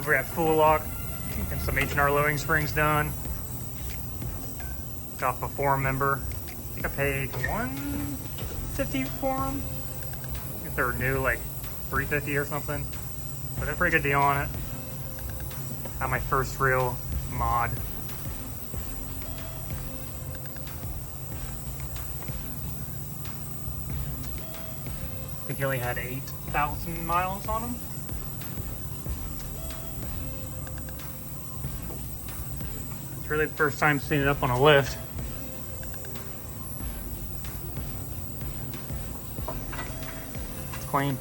over at Full Lock, getting some H&R Lowering Springs done. Got off a forum member. I think I paid $150 for them. I think they were new, like $350 or something. But they're a pretty good deal on it. Got my first real mod. I think he only had 8,000 miles on him. It's really the first time seeing it up on a lift. It's clean.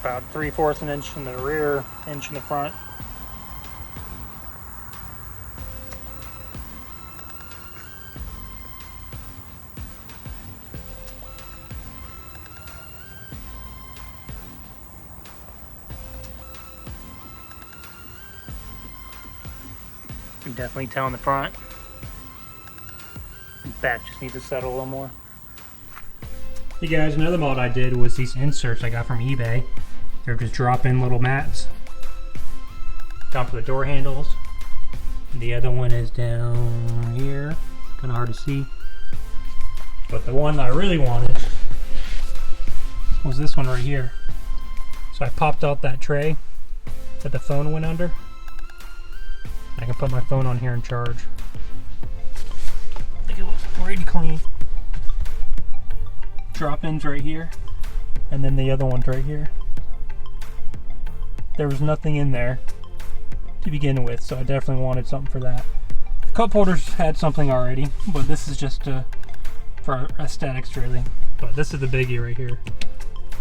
About 3/4 inch in the rear, inch in the front. You can definitely tell in the front. The back just needs to settle a little more. Hey guys, another mod I did was these inserts I got from eBay. They're just drop-in little mats down for the door handles. The other one is down here. Kind of hard to see. But the one I really wanted was this one right here. So I popped out that tray that the phone went under. I can put my phone on here and charge. I think it looks pretty clean. Drop-ins right here, and then the other one's right here. There was nothing in there to begin with, so I definitely wanted something for that. The cup holders had something already, but this is just for aesthetics really. But this is the biggie right here.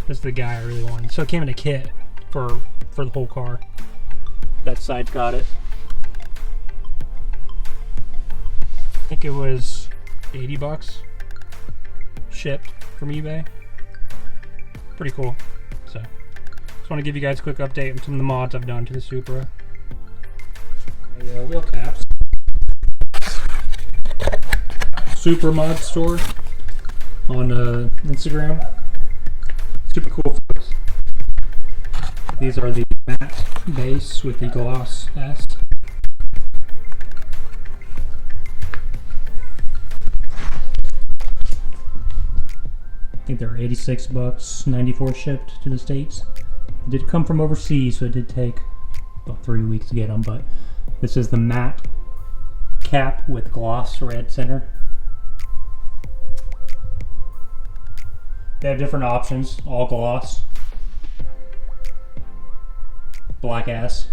This is the guy I really wanted. So it came in a kit for the whole car. That side's got it. I think it was 80 bucks shipped from eBay. Pretty cool. So just want to give you guys a quick update on some of the mods I've done to the Supra. Wheel caps. Supra mod store on Instagram. Super cool photos. These are the matte base with the gloss S. I think they're 86 bucks, 94 shipped to the States. It did come from overseas, so it did take about 3 weeks to get them, but this is the matte cap with gloss red center. They have different options, all gloss, black ass.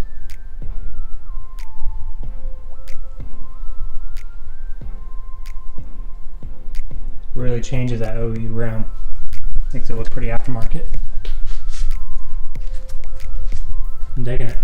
Really changes that OE rim. Makes it look pretty aftermarket. I'm digging it.